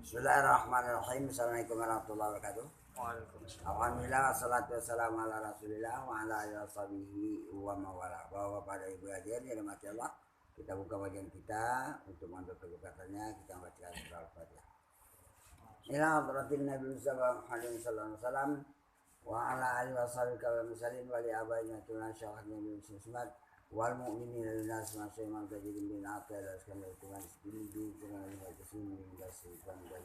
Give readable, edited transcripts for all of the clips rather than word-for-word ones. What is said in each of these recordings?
Bismillahirrahmanirrahim. Assalamualaikum warahmatullahi wabarakatuh. Waalaikumsalam. Alhamdulillah wassalatu wassalamu ala rasulillah wa ala alihi washabihi wa mawala. Bahwa pada ibu hadirin yang dirahmati Allah, kita buka bagian kita untuk mengambil keberkatannya. Kita membaca surah Al-Fatihah. Ila hadratin Nabi sallallahu alaihi wasallam wa ala alihi washabihi wa musallin wa li abaina tulan syahadnya min sunnat wal mu'minina linas masyiman tajidin bin aqil askan tuhan sendiri dengan kesini dan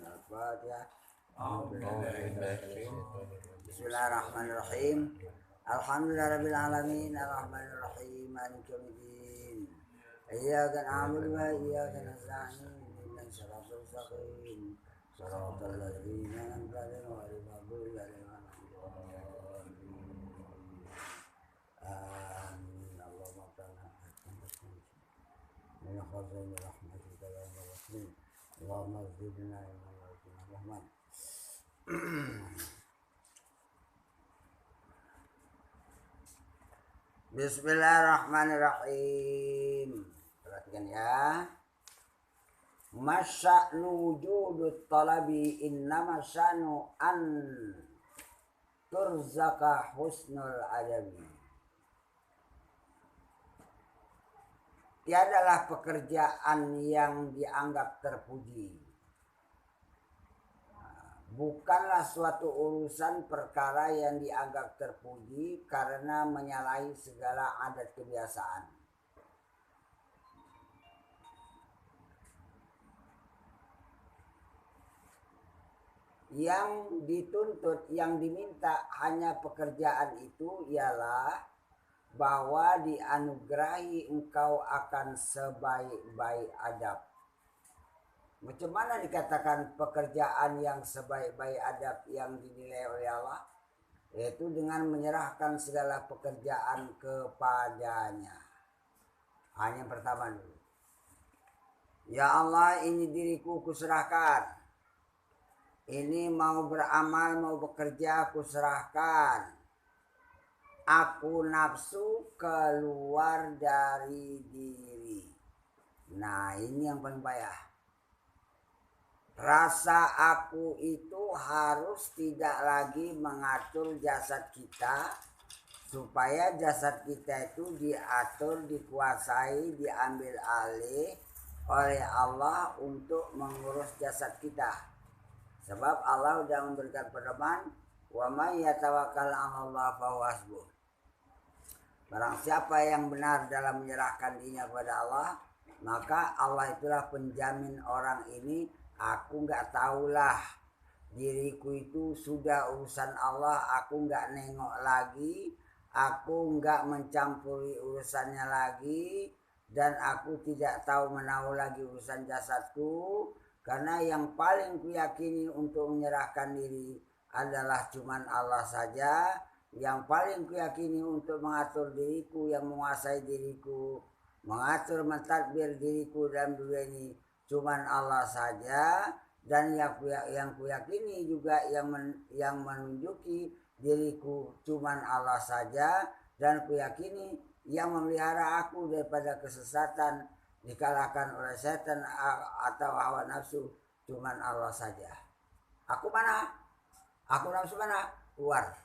Al-Fatihah. Bismillahirrahmanirrahim. Alhamdulillahirabbil alamin arrahmanirrahim maliki yaumiddin. Iyyaka na'budu wa iyyaka nasta'in ihdinas siratal mustaqim siratal ladzina an'amta 'alaihim ghairil maghdubi 'alaihim waladdallin. Amin. Allahumma ta'ala min khazaini rahmatika ya rahman. Allahumma zidna ilman wa zidna rahman. Bismillahirrahmanirrahim. Perhatikan ya. Masya'nu wujudut talabi innama sya'nu an turzaka husnul adabi. Tiadalah pekerjaan yang dianggap terpuji. Bukanlah suatu urusan perkara yang dianggap terpuji karena menyalahi segala adat kebiasaan. Yang dituntut, yang diminta hanya pekerjaan itu ialah bahwa dianugerahi engkau akan sebaik-baik adab. Macam mana dikatakan pekerjaan yang sebaik-baik adab yang dinilai oleh Allah? Yaitu dengan menyerahkan segala pekerjaan kepadanya. Hanya yang pertama dulu. Ya Allah, ini diriku kuserahkan. Ini mau beramal, mau bekerja, kuserahkan. Aku nafsu keluar dari diri. Nah, ini yang paling payah. Rasa aku itu harus tidak lagi mengatur jasad kita, supaya jasad kita itu diatur, dikuasai, diambil alih oleh Allah untuk mengurus jasad kita. Sebab Allah sudah memberikan firman, wa may yatawakkal 'alallahi fahuwa hasbuh. Barang siapa yang benar dalam menyerahkan dirinya kepada Allah, maka Allah itulah penjamin orang ini. Aku nggak tahulah, diriku itu sudah urusan Allah, aku nggak nengok lagi, aku nggak mencampuri urusannya lagi, dan aku tidak tahu menahu lagi urusan jasadku, karena yang paling kuyakini untuk menyerahkan diri adalah cuman Allah saja, yang paling kuyakini untuk mengatur diriku, yang menguasai diriku, mengatur mentadbir diriku dalam dunia ini, cuman Allah saja, dan yang kuyakini juga yang menunjuki diriku cuman Allah saja, dan kuyakini yang memelihara aku daripada kesesatan dikalahkan oleh setan atau hawa nafsu cuman Allah saja. Aku mana? Aku nafsu mana? Keluar.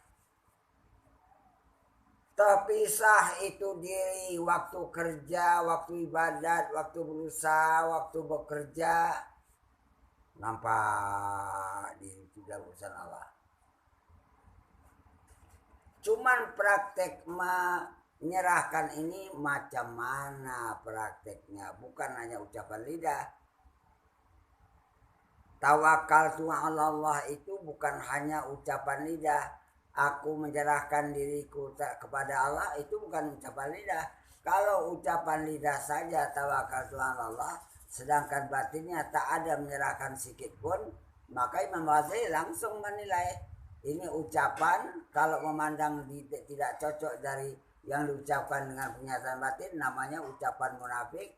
Terpisah itu diri, waktu kerja, waktu ibadat, waktu berusaha, waktu bekerja, nampak diri tidak urusan Allah. Cuman praktek menyerahkan ini macam mana prakteknya, bukan hanya ucapan lidah. Tawakaltu 'ala Allah itu bukan hanya ucapan lidah. Aku menyerahkan diriku kepada Allah itu bukan ucapan lidah. Kalau ucapan lidah saja tawakaltu 'ala Allah, sedangkan batinnya tak ada menyerahkan sedikit pun, maka Imam Ghazali langsung menilai ini ucapan kalau memandang tidak cocok dari yang diucapkan dengan pernyataan batin, namanya ucapan munafik.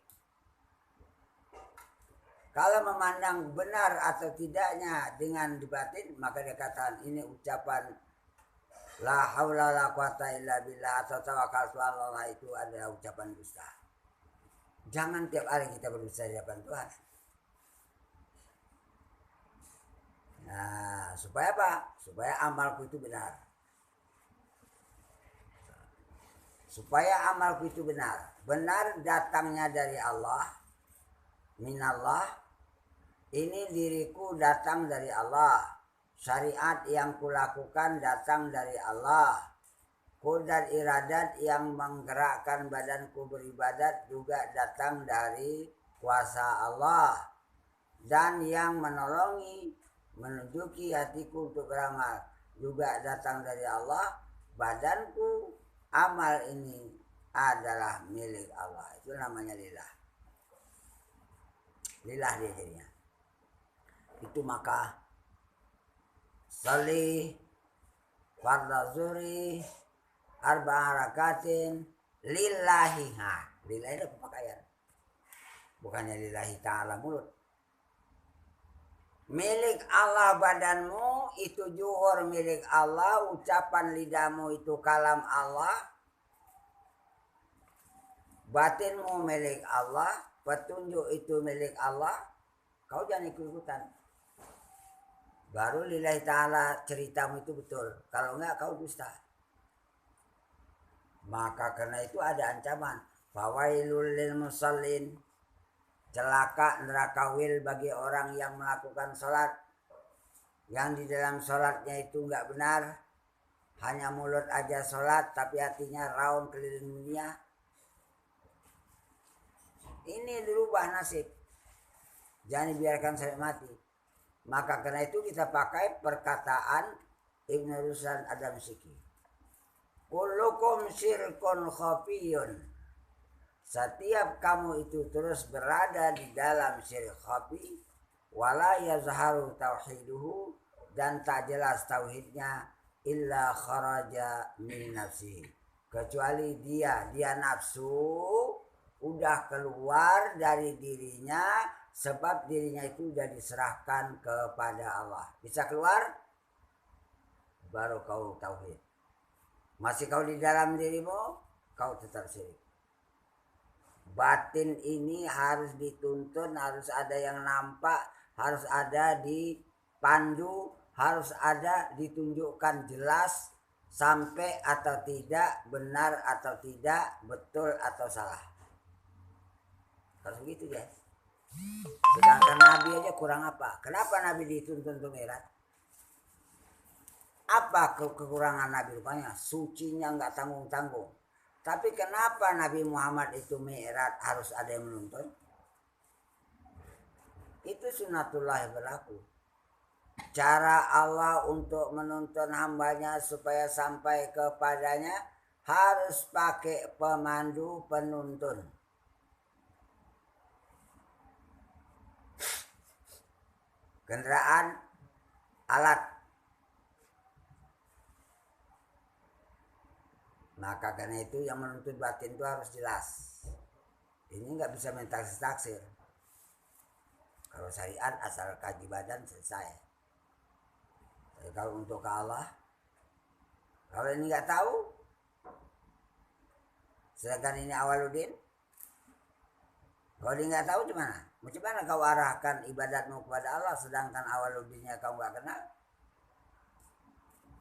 Kalau memandang benar atau tidaknya dengan dibatin, maka dia katakan ini ucapan la haula la quwata illa billah atau tawakkaltu 'ala Allah itu adalah ucapan dusta. Jangan tiap hari kita berdusta di hadapan Tuhan. supaya apa? Supaya amalku itu benar. Supaya amalku itu benar. Benar datangnya dari Allah. Minallah. Ini diriku datang dari Allah. Syariat yang kulakukan datang dari Allah. Qudrat iradat yang menggerakkan badanku beribadat juga datang dari kuasa Allah. Dan yang menolongi, menunjuki hatiku untuk beramal juga datang dari Allah. Badanku, amal ini adalah milik Allah. Itu namanya lillah. Lillah dirinya. Itu maka sholli fardhu zuhri arba'a rakatin lillahi. Lillahi itu pemakaian. Bukannya lillahi ta'ala mulut. Milik Allah badanmu itu zuhur milik Allah, ucapan lidahmu itu kalam Allah, batinmu milik Allah, petunjuk itu milik Allah. Kau jangan ikut-ikutan. Baru lillahi ta'ala ceritamu itu betul. Kalau enggak kau dusta. Maka karena itu ada ancaman. Fawailul lil musallin. Celaka neraka wil bagi orang yang melakukan sholat. Yang di dalam sholatnya itu enggak benar. Hanya mulut aja sholat tapi hatinya raung keliling dunia. Ini dirubah nasib. Jangan dibiarkan sampai mati. Maka karena itu kita pakai perkataan Ibn Ruslan Ad-Damsyiki. Kullukum syirkun khafiyun. Setiap kamu itu terus berada di dalam syirik khafi. Wala yazharu tauhiduhu. Dan tak jelas tauhidnya. Illa kharaja min nafsi. Kecuali dia nafsu. Udah keluar dari dirinya. Sebab dirinya itu sudah diserahkan kepada Allah. Bisa keluar? Baru kau tauhid. Masih kau di dalam dirimu, kau tetap syirik. Batin ini harus dituntun, harus ada yang nampak, harus ada dipandu, harus ada ditunjukkan jelas sampai atau tidak, benar atau tidak, betul atau salah. Harus begitu guys. Sedangkan Nabi aja kurang apa? Kenapa Nabi dituntun untuk mi'raj? Apa kekurangan Nabi rupanya? Sucinya nggak tanggung-tanggung. Tapi kenapa Nabi Muhammad itu mi'raj harus ada yang menuntun? Itu sunnatullah berlaku. Cara Allah untuk menuntun hambanya supaya sampai kepadanya harus pakai pemandu penuntun. Kendaraan, alat. Maka karena itu yang menuntut batin itu harus jelas. Ini nggak bisa main taksir. Kalau syariat asal kaji badan selesai. Tapi kalau untuk ke Allah, kalau ini nggak tahu, sedangkan ini awaludin, kalau dia nggak tahu gimana? Bagaimana kau arahkan ibadatmu kepada Allah sedangkan awaludinnya kau nggak kenal?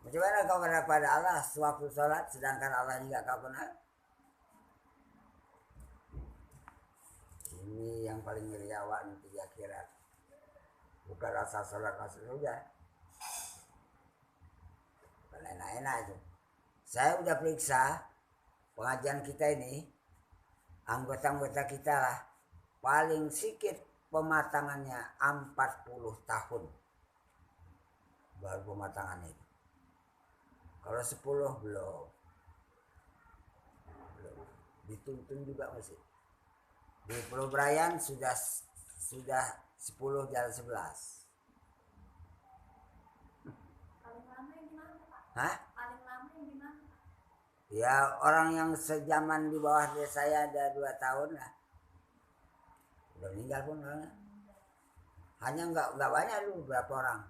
Bagaimana kau berada pada Allah sewaktu sholat sedangkan Allah nggak kau kenal? Ini yang paling ngeri awak nanti di akhirat. Bukan rasa sholat masuk surga. Bukan enak-enak itu. Saya udah periksa pengajian kita ini, anggota-anggota kita lah, paling sedikit pematangannya 40 tahun. Baru pematangan itu. Kalau 10 belum. Dituntun juga masih. Di Pulau Brayan sudah 10 jalan 11. Paling lama yang di mana, Pak? Hah? Paling lama yang di mana, Pak? Ya orang yang sejaman di bawah saya ada 2 tahun lah. Udah meninggal pun orangnya. Hanya nggak banyak dulu berapa orang.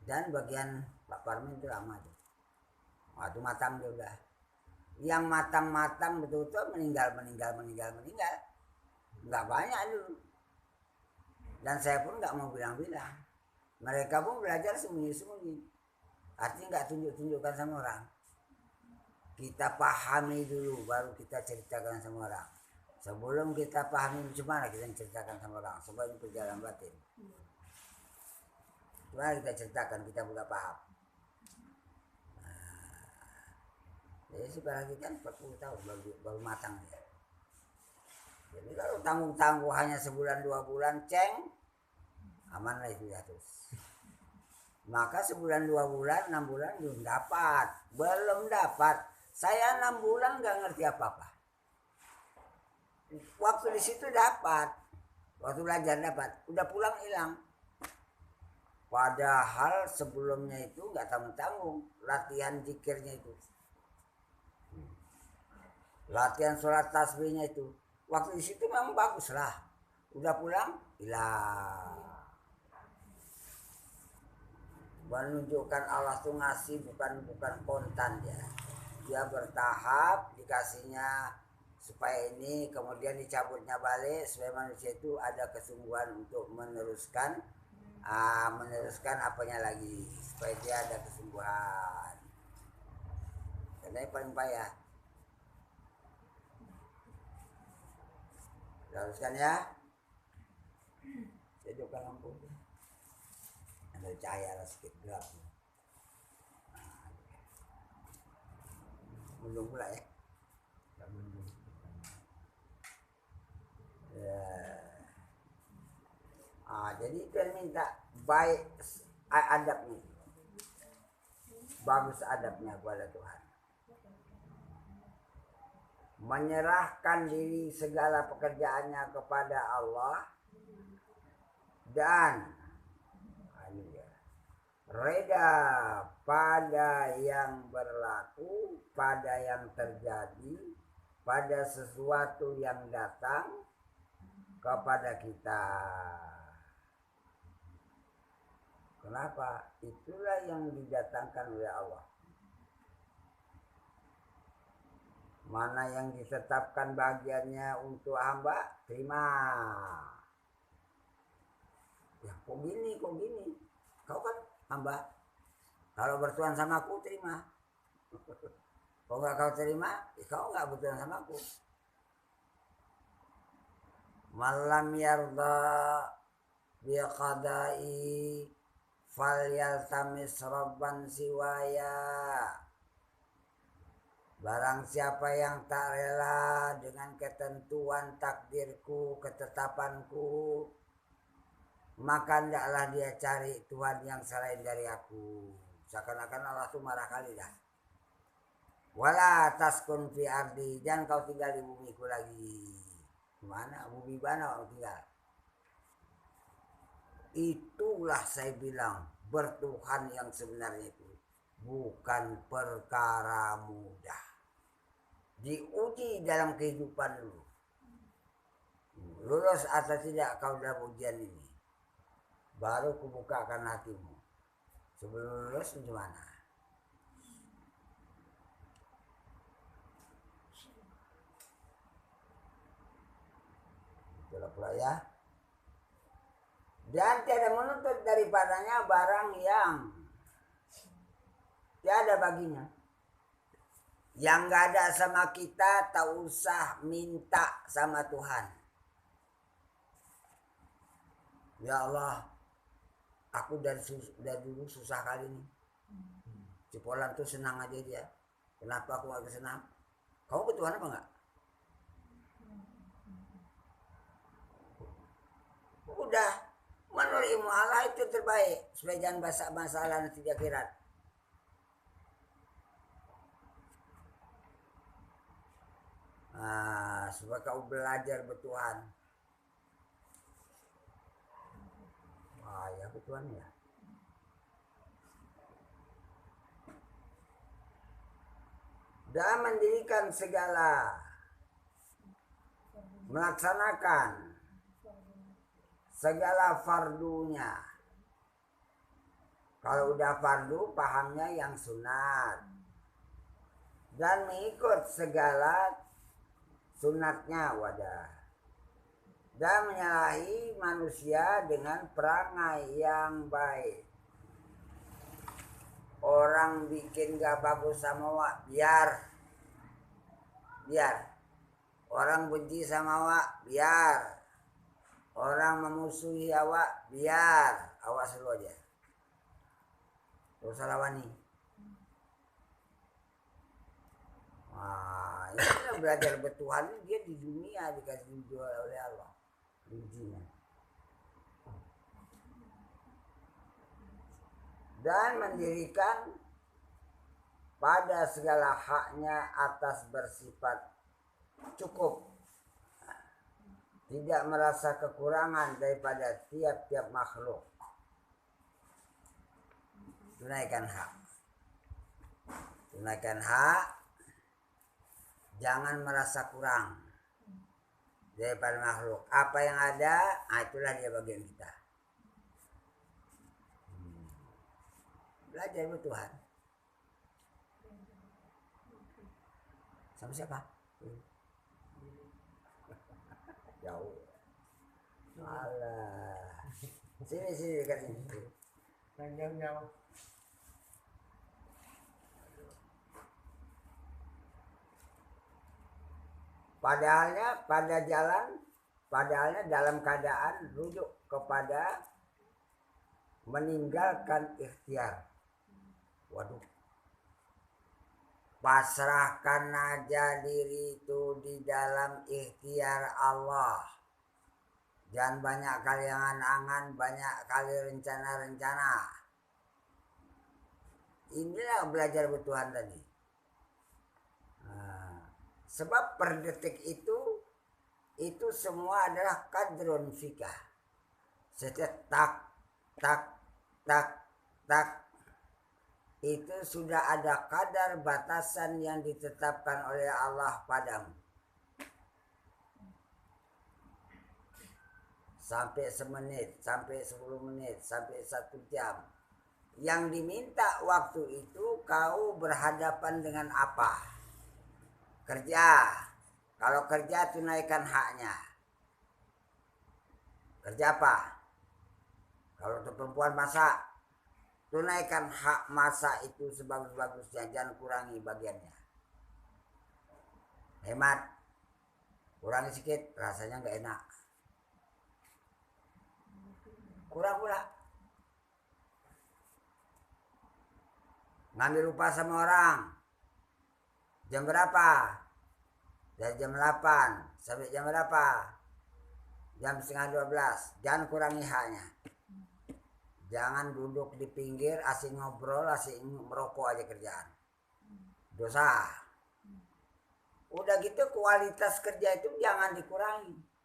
Dan bagian Pak Parmin itu lama tuh. Waktu matang dia udah. Yang matang betul-betul meninggal. Nggak banyak dulu. Dan saya pun nggak mau bilang-bilang. Mereka pun belajar sembunyi-sembunyi. Artinya nggak tunjuk-tunjukkan sama orang. Kita pahami dulu, baru kita ceritakan sama orang. Sebelum kita pahami gimana kita ceritakan sama orang. Sebab ini perjalanan batin. Gimana kita ceritakan, kita udah paham. Jadi sebenarnya kan 40 tahun baru matang ya. Jadi kalau tangguh-tangguh hanya sebulan 2 bulan ceng, aman lah itu ya terus. Maka sebulan 2 bulan 6 bulan belum dapat. Saya 6 bulan nggak ngerti apa-apa. Waktu di situ dapat, waktu belajar dapat, udah pulang hilang. Padahal sebelumnya itu nggak tanggung-tanggung latihan zikirnya itu. Latihan sholat tasbihnya itu. Waktu di situ memang bagus lah. Udah pulang, hilang. Menunjukkan Allah tuh ngasih bukan kontan ya. Dia bertahap dikasihnya supaya ini kemudian dicabutnya balik supaya manusia itu ada kesungguhan untuk meneruskan apanya lagi supaya dia ada kesungguhan. Karena yang paling payah. Teruskan ya. Saya juga lampu. Ada cahaya sedikit gelap. Belum pula ya. Jadi itu yang minta baik adabnya. Bagus adabnya kepada Tuhan. Menyerahkan diri segala pekerjaannya kepada Allah dan reda pada yang berlaku, pada yang terjadi, pada sesuatu yang datang kepada kita. Kenapa? Itulah yang didatangkan oleh Allah. Mana yang ditetapkan bagiannya untuk hamba, terima. Ya kok gini. Kau kan hamba. Kalau bertuan sama aku, terima. Kalau nggak kau terima, ya kau nggak bertuan sama aku. Malam yarda biqadai falyaltamis rabban siwaya. Barang siapa yang tak rela dengan ketentuan takdirku, ketetapanku, maka hendaklah dia cari Tuhan yang selain dari aku. Seakan-akan Allah itu marah kali dah. Wala taskun fi ardi, jangan kau tinggal di bumiku lagi. Mana bumi mana kau tinggal? Itulah saya bilang bertuhan yang sebenarnya itu bukan perkara mudah. Diuji dalam kehidupan lu. Lulus atau tidak kau dalam ujian ini. Baru kubukakan hatimu. Sebelum lulus gimana? Itulah pula ya. Dan tiada menuntut daripadanya barang yang tiada baginya. Yang gak ada sama kita, tak usah minta sama Tuhan. Ya Allah, aku dari dulu susah kali nih. Cipolan tuh senang aja dia. Kenapa aku gak senang? Kamu bertuhan apa enggak? Udah, menurut ilmu Allah itu terbaik. Supaya jangan basah masalah nanti di akhirat. Supaya kau belajar bertuhan. Ya bertuhan ya. Dan mendirikan segala, melaksanakan segala fardunya. Kalau udah fardu, pahamnya yang sunat. Dan mengikut segala sunatnya wadah. dan menyalahi manusia dengan perangai yang baik. Orang bikin gak bagus sama wak, biar. Orang benci sama wak, biar. Orang memusuhi awak, biar. Awak selalu aja. Terus lawan nih. Wah, ini belajar bertuhan, dia di dunia dikasih dijual oleh Allah. Ujinya. Dan mendirikan pada segala haknya atas bersifat cukup, tidak merasa kekurangan daripada tiap-tiap makhluk. Tunaikan hak, jangan merasa kurang daripada makhluk. Apa yang ada, itulah dia bagian kita. Belajar bertuhan. Sama siapa? Jauh. Alah. Sini dekat sini. Jauh. Padahalnya dalam keadaan rujuk kepada meninggalkan ikhtiar. Waduh. Pasrahkan aja diri itu di dalam ikhtiar Allah. Jangan banyak kali angan-angan, banyak kali rencana-rencana. Inilah belajar bertuhan tadi. Sebab per detik itu semua adalah kadrun fikah. Setiap tak itu sudah ada kadar batasan yang ditetapkan oleh Allah padamu. Sampai semenit, sampai 10 menit, sampai 1 jam. Yang diminta waktu itu kau berhadapan dengan apa? Kerja. Kalau kerja tunaikan haknya. Kerja apa? Kalau untuk perempuan masak, tunaikan hak masak itu sebagus-bagusnya, jangan kurangi bagiannya. Hemat, kurangi sedikit, rasanya nggak enak. Kurang pula. Ngambil upah sama orang. Jam berapa? Dari jam 8 sampai jam berapa? Jam setengah 12. Jangan kurangi haknya. Jangan duduk di pinggir, asing ngobrol, asing merokok aja kerjaan. Dosa. Udah gitu kualitas kerja itu jangan dikurangi.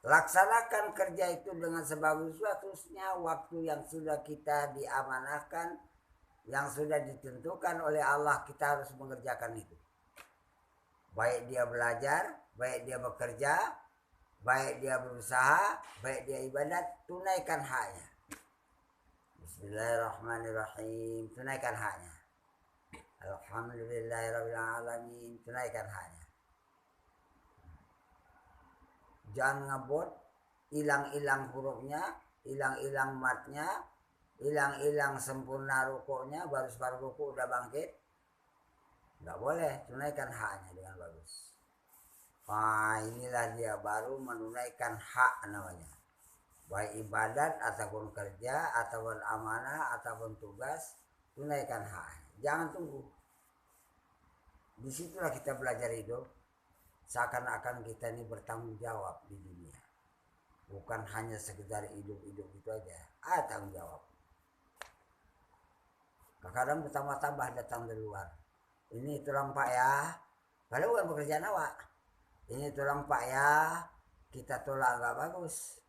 Laksanakan kerja itu dengan sebagus-bagusnya waktu yang sudah kita diamanahkan, yang sudah ditentukan oleh Allah, kita harus mengerjakan itu. Baik dia belajar, baik dia bekerja, baik dia berusaha, baik dia ibadat, tunaikan haknya. Bismillahirrahmanirrahim, tunaikan haknya. Alhamdulillahirrahmanirrahim, tunaikan haknya. Jangan ngebut, hilang-hilang hurufnya, hilang-hilang matnya, hilang-hilang sempurna rukuknya, baru separuh rukuk udah bangkit. Nggak boleh, tunaikan haknya dengan bagus. Wah, inilah dia baru menunaikan hak namanya. Baik ibadat ataupun kerja, ataupun amanah, ataupun tugas, tunaikan hak. Jangan tunggu. Disitulah kita belajar hidup. Seakan-akan kita ini bertanggung jawab di dunia. Bukan hanya sekedar hidup-hidup itu aja. Ada tanggung jawab. Kadang bertambah-tambah datang dari luar. Ini tulang pak ya. Padahal bukan pekerjaan awak. Ini tulang pak ya. Kita tolak gak bagus.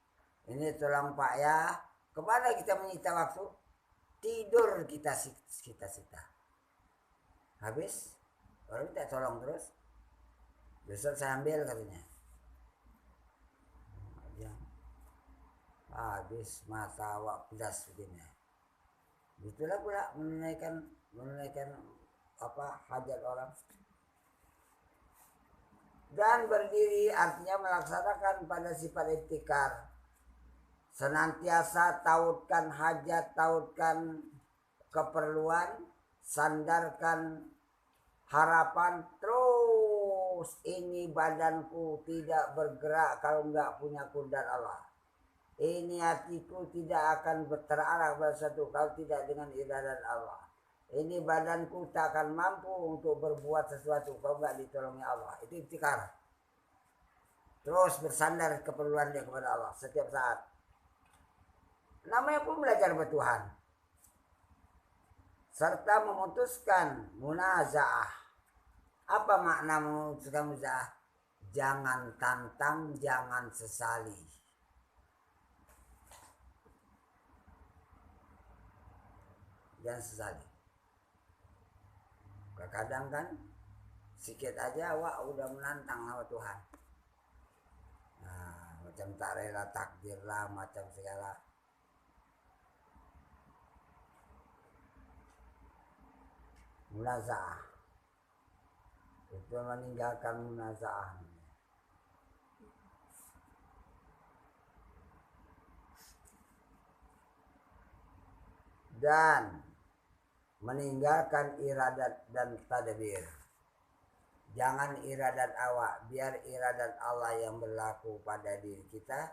Ini tulang pak ya. Kemana kita menyita waktu? Tidur kita sita. Habis. Orang minta tolong terus. Besok saya ambil katanya. Habis mata awak pedas begini. Itulah pula menunaikan apa hajat orang. Dan berdiri artinya melaksanakan pada sifat ibtikar. Senantiasa tautkan hajat, tautkan keperluan, sandarkan harapan. Terus ini badanku tidak bergerak kalau nggak punya kundan Allah. Ini hatiku tidak akan terarah pada satu kalau tidak dengan iradat Allah. Ini badanku tak akan mampu untuk berbuat sesuatu kalau nggak ditolongi Allah. Itu ibtikar. Terus bersandar keperluan dia kepada Allah setiap saat. Namanya pun belajar bertuhan. Serta memutuskan munazaah. Apa makna memutuskan munazaah? Jangan tantang, jangan sesali. Jangan sesali. Kadang kan sikit aja wah udah menantang sama Tuhan. Nah, macam tak rela takdir lah, macam segala. Munazaah itu meninggalkan munazaah. Dan meninggalkan iradat dan tadbir. Jangan iradat awak, biar iradat Allah yang berlaku pada diri kita,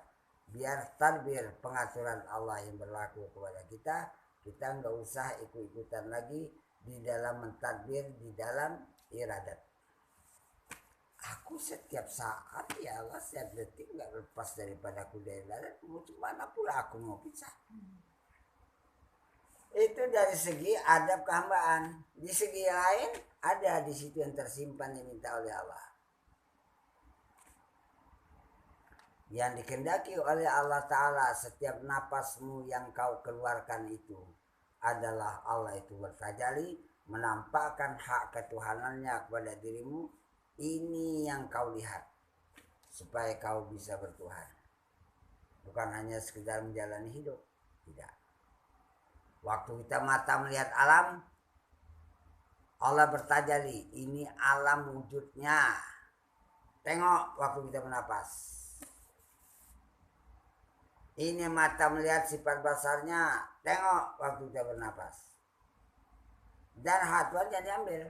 biar tadbir pengaturan Allah yang berlaku kepada kita. Kita nggak usah ikut-ikutan lagi di dalam mentadbir, di dalam iradat. Aku setiap saat ya Allah, setiap detik nggak lepas daripada aku dari iradat. Mau mana pula aku mau pisah. Itu dari segi adab kehambaan. Di segi lain ada di situ yang tersimpan diminta oleh Allah. Yang dikehendaki oleh Allah Ta'ala setiap napasmu yang kau keluarkan itu adalah Allah itu bertajalli menampakkan hak ketuhanannya kepada dirimu. Ini yang kau lihat supaya kau bisa bertuhan. Bukan hanya sekedar menjalani hidup. Tidak. Waktu kita mata melihat alam, Allah bertajalli, ini alam wujudnya. Tengok waktu kita bernapas. Ini mata melihat sifat basarnya, tengok waktu kita bernapas. Dan hak Tuhan jangan diambil.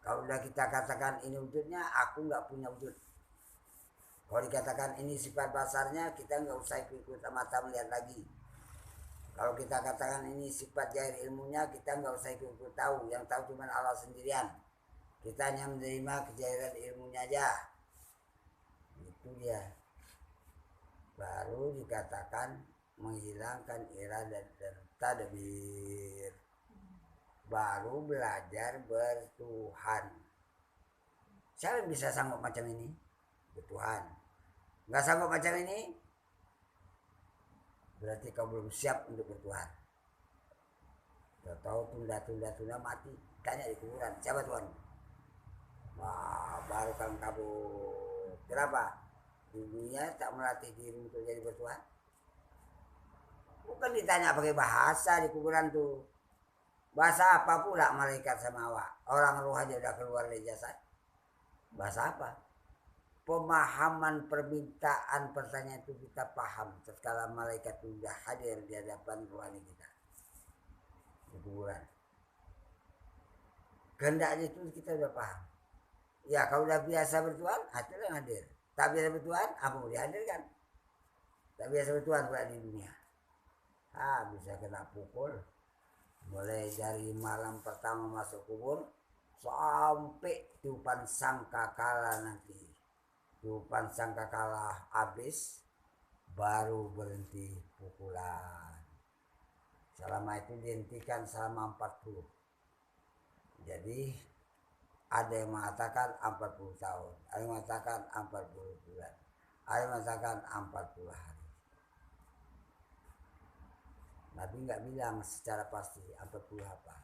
Kalau udah kita katakan ini wujudnya, aku nggak punya wujud. Kalau dikatakan ini sifat basarnya, kita nggak usah ikut mata melihat lagi. Kalau kita katakan ini sifat jahil ilmunya, kita nggak usah ikut tahu. Yang tahu cuma Allah sendirian. Kita hanya menerima kejahilan ilmunya aja. Itu dia. Baru dikatakan menghilangkan iradat dan tadbir. Baru belajar bertuhan. Siapa yang bisa sanggup macam ini? Bertuhan. Nggak sanggup macam ini? Berarti kau belum siap untuk bertuhan. Tahu tunda mati. Tanya di kuburan, siapa Tuhan? Wah, baru kan kabur. Kenapa? Dunia tak melatih diri untuk jadi bertuhan. Bukan ditanya pakai bahasa di kuburan tuh. Bahasa apa pula malaikat sama awak? Orang roh aja udah keluar dari jasad. Bahasa apa? Pemahaman permintaan pertanyaan itu kita paham setelah malaikat sudah hadir di hadapan rohani kita di kuburan. Kehendaknya itu kita sudah paham. Ya kalau udah biasa bertuhan, itu yang hadir. Tak biasa bertuhan, apa mau dihadirkan? Tak biasa bertuhan pula di dunia. Bisa kena pukul. Mulai dari malam pertama masuk kubur sampai tiupan sangkakala nanti. Tiupan sangkakala habis, baru berhenti pukulan. Selama itu dihentikan selama 40. Jadi ada yang mengatakan 40 tahun, ada yang mengatakan 40 bulan, ada yang mengatakan 40 hari. Nabi nggak bilang secara pasti 40 apa,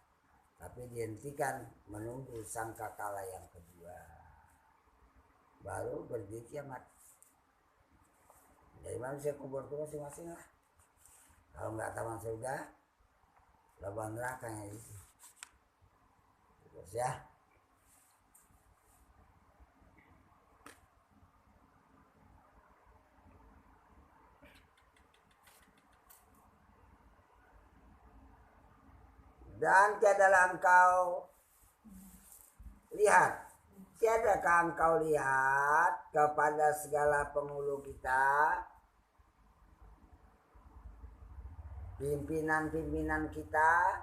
tapi dihentikan menunggu sangkakala yang kedua. Baru berdiri kiamat. Jadi manusia kubur itu masing-masing lah. Kalau nggak taman surga, lubang neraka yang itu. Terus ya. Dan tiadalah engkau lihat, tiadakah engkau lihat kepada segala penghulu kita, pimpinan-pimpinan kita,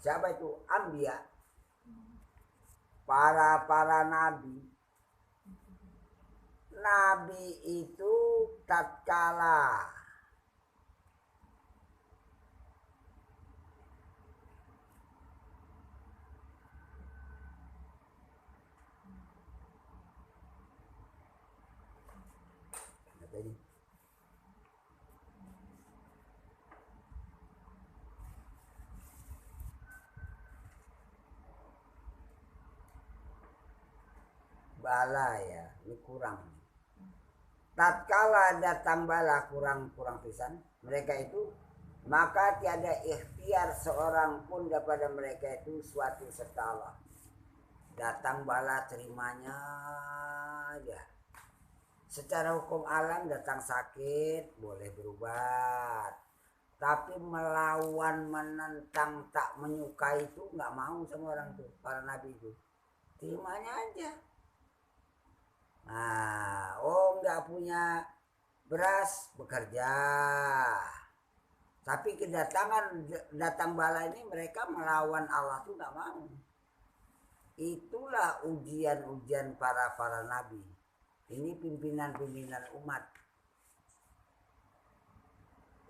siapa itu? Anbiya, para nabi. Nabi itu tatkala bala ya, ini kurang. Tatkala datang bala kurang pisan mereka itu, maka tiada ikhtiar seorang pun daripada mereka itu suatu serta Allah. Datang bala terimanya aja. Secara hukum alam datang sakit boleh berobat, tapi melawan, menentang, tak menyukai itu nggak mau sama orang tuh, para nabi itu. Terimanya aja. Nah, nggak punya beras bekerja. Tapi datang bala ini mereka melawan Allah tuh nggak mau. Itulah ujian-ujian para nabi. Ini pimpinan-pimpinan umat.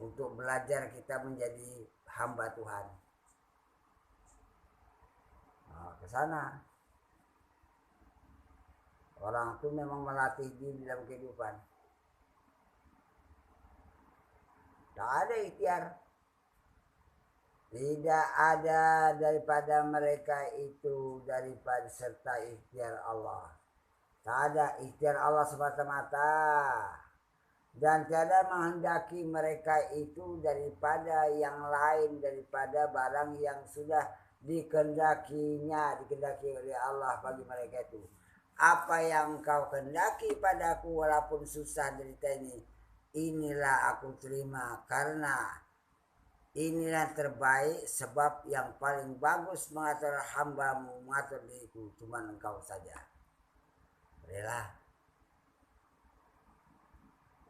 Untuk belajar kita menjadi hamba Tuhan. Nah, ke sana. Orang itu memang melatih diri dalam kehidupan. Tak ada ikhtiar. Tidak ada daripada mereka itu daripada serta ikhtiar Allah. Tak ada ikhtiar Allah semata-mata. Dan tiada menghendaki mereka itu daripada yang lain, daripada barang yang sudah dikehendaki oleh Allah bagi mereka itu. Apa yang kau kehendaki padaku walaupun susah derita ini, inilah aku terima karena inilah terbaik, sebab yang paling bagus mengatur hambamu, mengatur diriku, cuma engkau saja. Rela.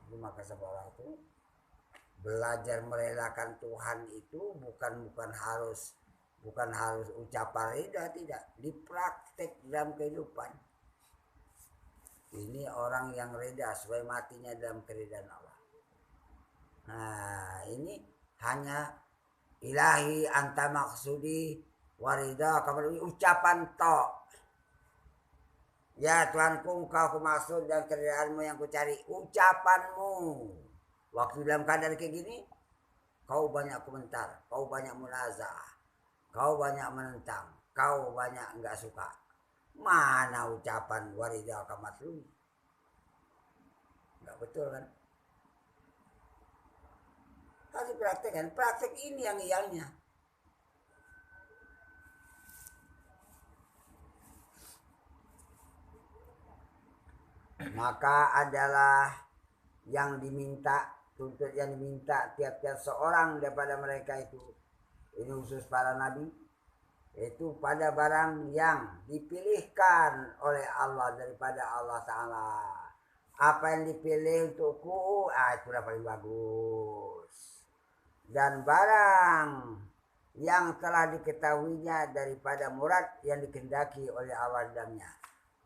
Jadi maka seorang itu belajar merelakan Tuhan itu bukan harus ucapan ridha, tidak, dipraktek dalam kehidupan. Ini orang yang reda supaya matinya dalam keridhaan Allah. Nah, ini hanya ilahi anta maksudi warida, kemudian ucapan tok. Ya Tuhanku, engkau kumaksud dan keridhaanmu yang kucari. Ucapanmu. Waktu dalam keadaan kayak gini, kau banyak komentar, kau banyak munazah, kau banyak menentang, kau banyak enggak suka. Mana ucapan waridah kamatlum? Enggak betul kan? Harus dipraktekkan. Praktek ini yang iyalnya. Maka adalah yang diminta, tuntut yang diminta tiap-tiap seorang daripada mereka itu. Ini khusus para nabi. Itu pada barang yang dipilihkan oleh Allah daripada Allah Ta'ala. Apa yang dipilih untukku, itulah paling bagus. Dan barang yang telah diketahuinya daripada murad yang dikehendaki oleh Allah dalamnya.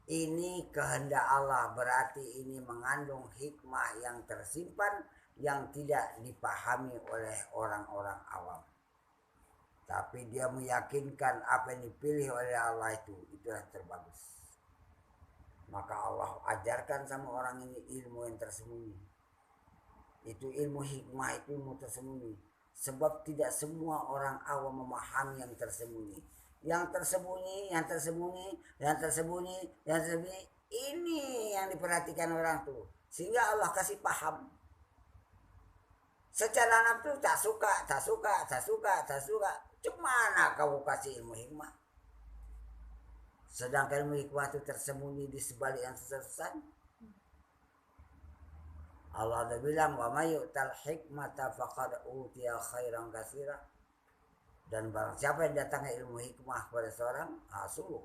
Ini kehendak Allah, berarti ini mengandung hikmah yang tersimpan yang tidak dipahami oleh orang-orang awam. Tapi dia meyakinkan apa yang dipilih oleh Allah itu yang terbagus. Maka Allah ajarkan sama orang ini ilmu yang tersembunyi. Itu ilmu hikmah, itu ilmu tersembunyi. Sebab tidak semua orang awam memahami yang tersembunyi. Yang tersembunyi, ini yang diperhatikan orang tuh. Sehingga Allah kasih paham. Secara nafsu tak suka. Cumana kau kasih ilmu hikmah? Sedangkan ilmu hikmah itu tersembunyi di sebalik yang sesat. Allah ada bilang wa may yu'tal hikmata faqad utiya khairan katsira. Dan barang siapa yang datangnya ilmu hikmah kepada seorang, sungguh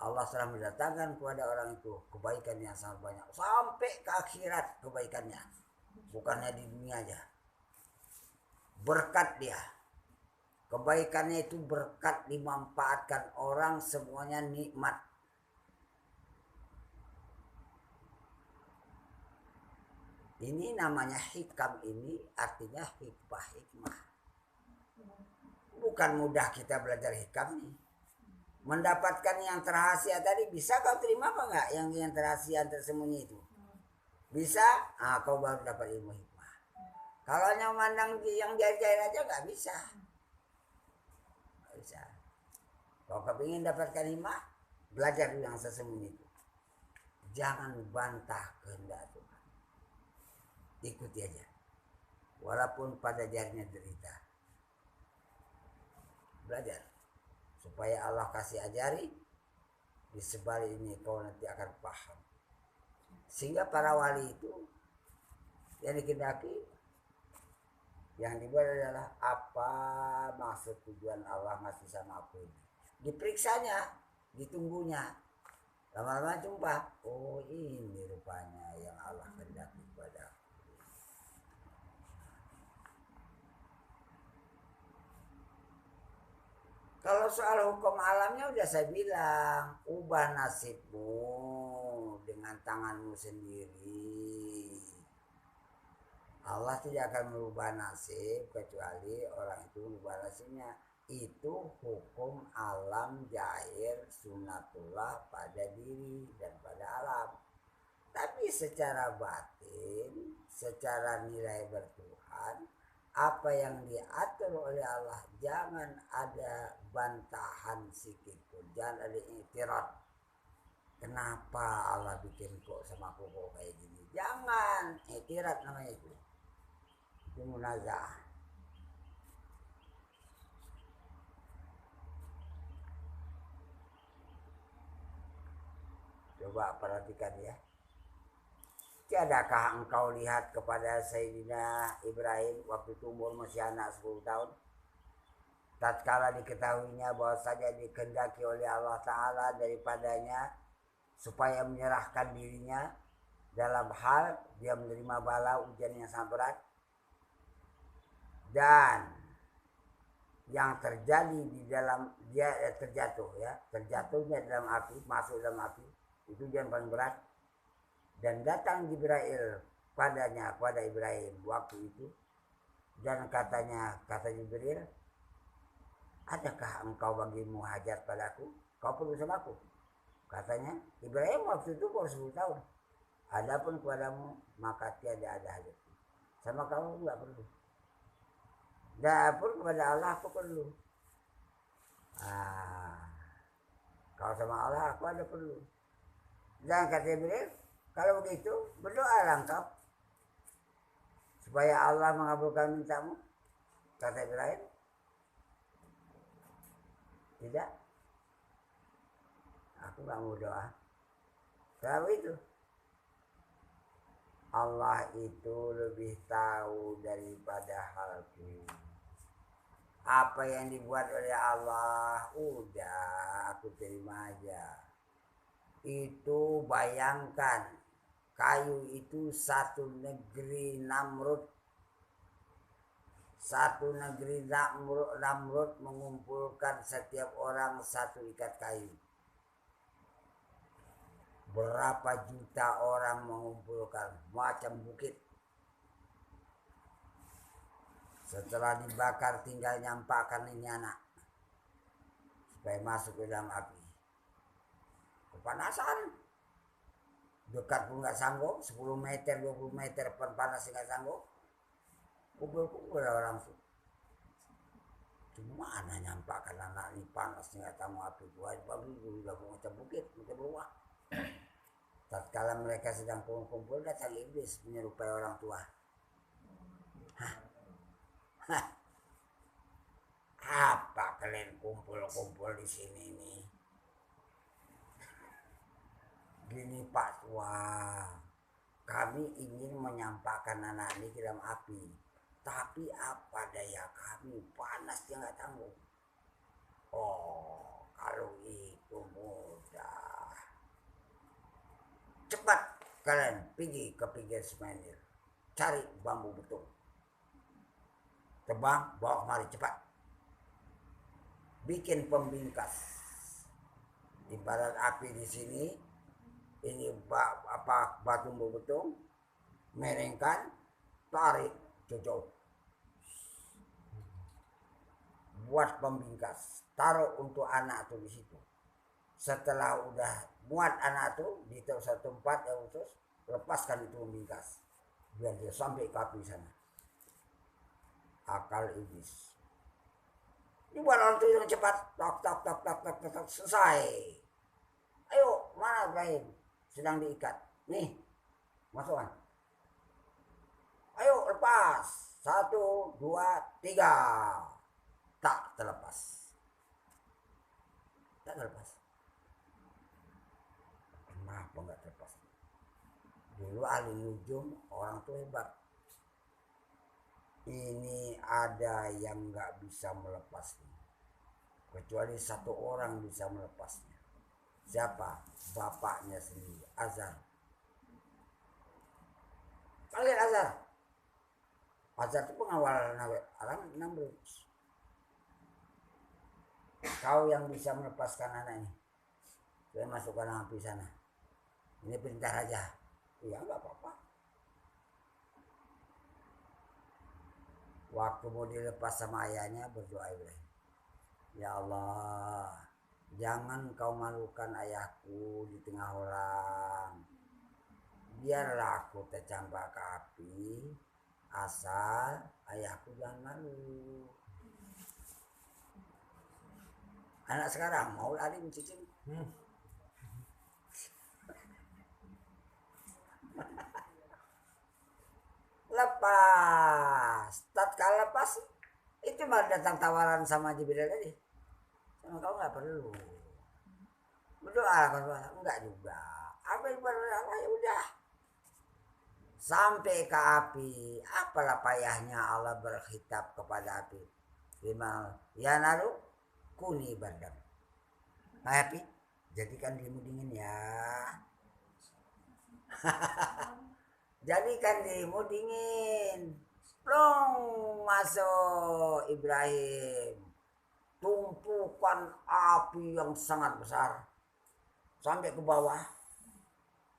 Allah telah mendatangkan kepada orang itu kebaikan yang sangat banyak sampai ke akhirat kebaikannya, bukannya di dunia aja. Berkat dia, kebaikannya itu berkat dimanfaatkan orang, semuanya nikmat. Ini namanya hikam, ini artinya hikmah. Bukan mudah kita belajar hikam nih. Mendapatkan yang terhasia tadi, bisa kau terima apa enggak? Yang terhasia, yang tersembunyi itu. Bisa? Kau baru dapat ilmu hikmah. Kalau hanya memandang yang jahil-jahil aja enggak bisa. Enggak bisa. Kalau kau ingin dapatkan hikmah, belajar yang sesembunyi itu. Jangan bantah kehendak Tuhan. Ikuti aja. Walaupun pada jarinya derita. Belajar. Supaya Allah kasih ajari. Di sebalik ini kau nanti akan paham. Sehingga para wali itu yang dikehendaki, yang dibuat adalah apa maksud tujuan Allah ngasih sama aku ini. Diperiksanya, ditunggunya. Lama-lama jumpa. Oh ini rupanya yang Allah kehendaki kepada aku. Kalau soal hukum alamnya udah saya bilang, ubah nasibmu dengan tanganmu sendiri. Allah tidak akan merubah nasib kecuali orang itu merubah nasibnya. Itu hukum alam jair sunatullah pada diri dan pada alam. Tapi secara batin, secara nilai bertuhan, apa yang diatur oleh Allah jangan ada bantahan sedikit pun, jangan ada i'tirad. Kenapa Allah bikin kok sama aku kok kayak gini? Jangan i'tirad namanya itu. Itu munazah. Coba perhatikan ya. Tiadakah engkau lihat kepada Sayyidina Ibrahim waktu itu umur masih anak 10 tahun? Tatkala diketahuinya bahwa saja dikehendaki oleh Allah Ta'ala daripadanya supaya menyerahkan dirinya dalam hal dia menerima bala ujian yang sangat berat. Dan yang terjadi di dalam dia terjatuh ya, terjatuhnya dalam api, masuk dalam api, itu ujian paling berat. Dan datang Jibril padanya, pada Ibrahim waktu itu. Dan kata Jibril, adakah engkau bagimu hajat padaku? Kau perlu sama aku? Katanya, Ibrahim waktu itu baru 10 tahun. Adapun kepadamu, maka tiada ada hajat. Sama kamu enggak perlu. Dan pun kepada Allah aku perlu. Kalau sama Allah aku ada perlu. Dan kata Jibril, kalau begitu, berdoalah engkau supaya Allah mengabulkan mintamu. Kata Ibrahim, tidak, aku gak mau doa. Kenapa itu? Allah itu lebih tahu daripada halku. Apa yang dibuat oleh Allah, udah aku terima aja. Itu bayangkan. Kayu itu satu negeri Namrud. Satu negeri Namrud mengumpulkan setiap orang satu ikat kayu. Berapa juta orang mengumpulkan macam bukit. Setelah dibakar tinggal nyampakkan ini anak. Supaya masuk ke dalam api. Kepanasan. Dekat pun nggak sanggup, 10 meter, 20 meter pun panas nggak sanggup. Kumpul-kumpul orang tuh. Gimana nyampakan anak ini panas nggak tahu api buat baru udah macam bukit, macam rumah. Tatkala mereka sedang kumpul datang iblis menyerupai orang tua. Apa kalian kumpul-kumpul di sini nih? Gini Pak Tua, kami ingin menyampaikan anak ini ke dalam api. Tapi apa daya kami, panasnya nggak tanggung. Oh, kalau itu mudah. Cepat kalian pergi ke pinggir Semenir. Cari bambu betung. Tebang, bawa kemari cepat. Bikin pembingkas. Ibarat api di sini, ini batu betung, merengkan, tarik, cocok. Buat pembingkas, taruh untuk anak tuh di situ. Setelah udah muat anak tuh di satu tempat yang khusus, lepaskan itu pembingkas, biar dia sampai ke api sana. Akal iblis. Ini buat orang itu yang cepat, tak, selesai. Ayo, mana Ibrahim? Sedang diikat. Nih, masukkan. Ayo lepas. 1, 2, 3. Tak terlepas. Tak terlepas. Kenapa nggak terlepas? Dulu ahli nujum orang tuh hebat. Ini ada yang nggak bisa melepasnya. Kecuali satu orang bisa melepasnya. Siapa? Bapaknya sendiri, Azar. Kalian Azar. Azar itu pengawal Aram Namrud. Kau yang bisa melepaskan anak ini. Saya masukkan api sana. Ini perintah raja. Iya nggak apa-apa. Waktu mau dilepas sama ayahnya berdoa Ibrahim. Ya Allah, jangan kau malukan ayahku di tengah orang. Biarlah aku tercampak ke api, asal ayahku jangan malu. Anak sekarang mau lari mencicing. Lepas, tatkala lepas itu malah datang tawaran sama Jibril tadi. Sama kau nggak perlu berdoa, enggak juga. Apa yang berdoa ya udah sampai ke api. Apalah payahnya Allah berkhitab kepada api. Lima ya naru kuni badam. Api jadikan dirimu dingin ya. Jadikan dirimu dingin. Plong masuk Ibrahim. Tumpukan api yang sangat besar. Sampai ke bawah.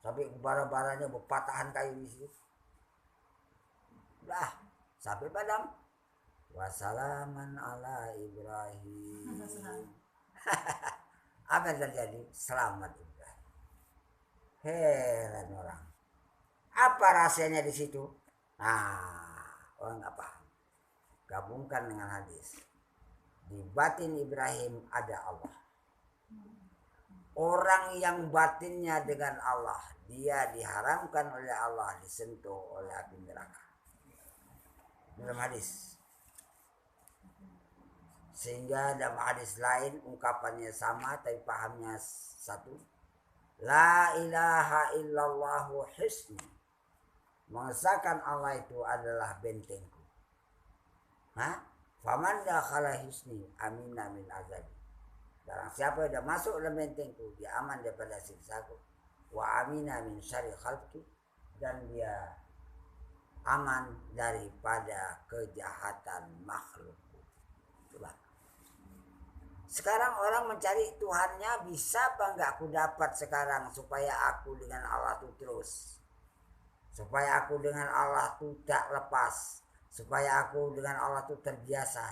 Sampai ke bara-baranya berpatahan kayu di situ. Udah, sampai padam. Wassalaman ala Ibrahim. Apa yang terjadi? Selamat Ibrahim. Heran orang. Apa rahasianya di situ? Nah, orang nggak paham. Gabungkan dengan hadis. Di batin Ibrahim ada Allah. Orang yang batinnya dengan Allah, dia diharamkan oleh Allah disentuh oleh api neraka. Dalam hadis. Sehingga dalam hadis lain ungkapannya sama tapi pahamnya satu. La ilaha illallahu hisni. Mengesahkan Allah itu adalah bentengku. Hah? Faman dakhala hisni amina min azabi. Barang siapa yang masuk dalam bentengku, dia aman daripada siksaku. Wa amina min syarri khalqi, dan dia aman daripada kejahatan makhlukku. Coba. Sekarang orang mencari Tuhannya, bisa apa enggak aku dapat sekarang supaya aku dengan Allah itu terus. Supaya aku dengan Allah itu tak lepas. Supaya aku dengan Allah itu terbiasa.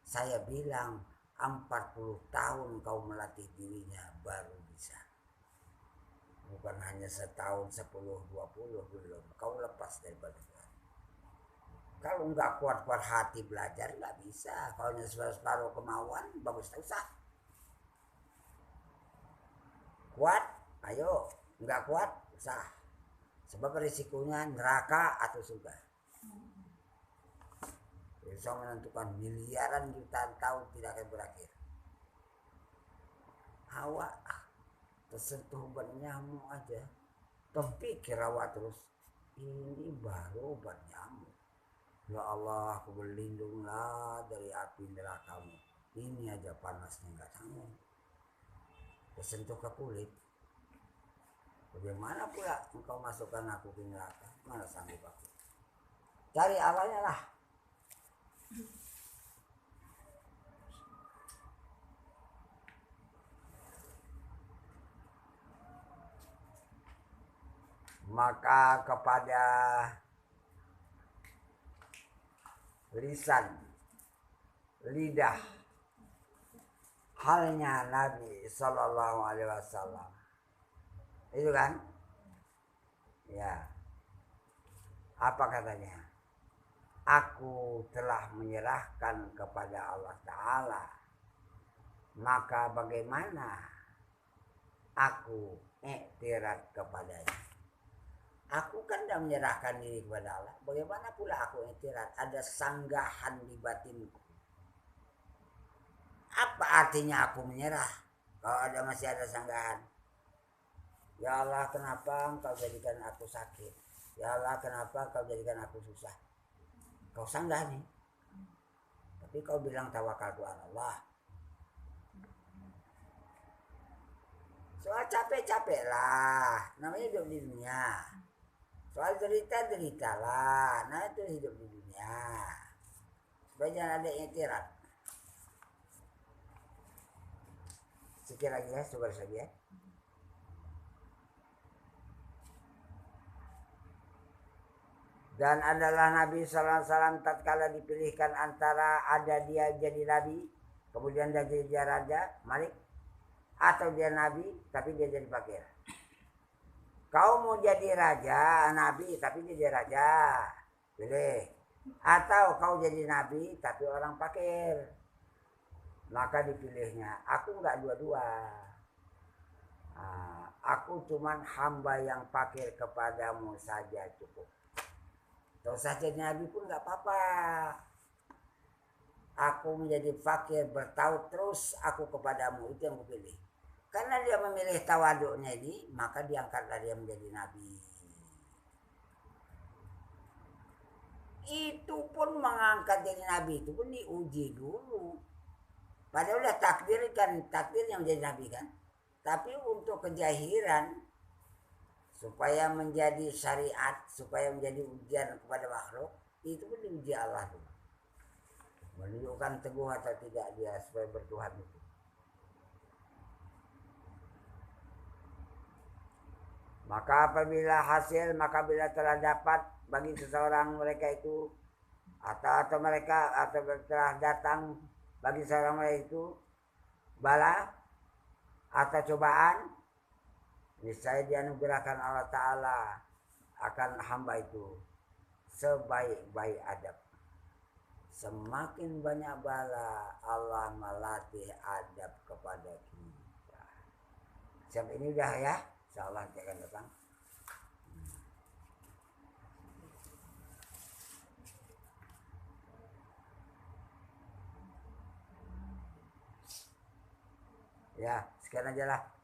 Saya bilang 40 tahun kau melatih dirinya baru bisa. Bukan hanya setahun, 10, 20 belum. Kau lepas daripada Tuhan. Kalau enggak kuat-kuat hati belajar enggak bisa. Kalau hanya separuh kemauan bagus tak usah. Kuat, ayo. Enggak kuat, usah. Sebab risikonya neraka atau surga. Bisa menentukan miliaran jutaan tahun tidak akan berakhir. Awak tersentuh bernyamuk aja. Terpikir awak terus. ini baru obat nyamuk. Ya Allah, aku berlindunglah dari api nerakamu. Ini aja panasnya nggak sanggup. Tersentuh ke kulit. Bagaimana pula engkau masukkan aku ke neraka? Mana sanggup aku? Cari awalnya lah. Maka kepada lisan, lidah, halnya Nabi Sallallahu Alaihi Wasallam. Itu kan? Ya. Apa katanya? Aku telah menyerahkan kepada Allah Ta'ala. Maka bagaimana aku iktirat kepadanya? Aku kan sudah menyerahkan diri kepada Allah. Bagaimana pula aku iktirat? Ada sanggahan di batinku. Apa artinya aku menyerah? Kalau masih ada sanggahan. Ya Allah, kenapa engkau jadikan aku sakit? Ya Allah, kenapa engkau jadikan aku susah? Kau sanggah nih. Tapi kau bilang tawakal Tuhan Allah. Soal capek-capek lah. Namanya hidup di dunia. Soal derita-derita lah. Nah itu hidup di dunia. Supaya jangan ada iktirat. Sikit lagi ya, sabar saja. Dan adalah Nabi Sallallahu Alaihi Wasallam tatkala dipilihkan antara ada dia jadi Nabi, kemudian dia jadi raja, Malik, atau dia Nabi tapi dia jadi fakir. Kau mau jadi raja, Nabi tapi dia jadi raja, pilih. Atau kau jadi Nabi tapi orang fakir, maka dipilihnya. Aku enggak dua-dua. Aku cuman hamba yang fakir kepadamu saja cukup. Kalau saja Nabi pun nggak apa-apa. Aku menjadi fakir bertaut terus aku kepadamu, itu yang aku pilih. Karena dia memilih tawaduknya ini, maka diangkatlah dia menjadi Nabi. Itu pun mengangkat jadi Nabi itu pun diuji dulu. Padahal udah takdir yang menjadi Nabi kan. Tapi untuk kejahiran supaya menjadi syariat, supaya menjadi ujian kepada makhluk, itu pun diuji Allah tuh. Menunjukkan teguh atau tidak dia supaya bertuhan itu. Maka apabila hasil, maka bila telah dapat bagi seseorang mereka itu, atau mereka atau telah datang bagi seseorang mereka itu bala atau cobaan, niscaya dianugerahkan Allah Ta'ala akan hamba itu sebaik-baik adab. Semakin banyak bala, Allah melatih adab kepada kita. Siap ini udah ya, insyaallah nanti akan datang. Ya, sekian aja lah.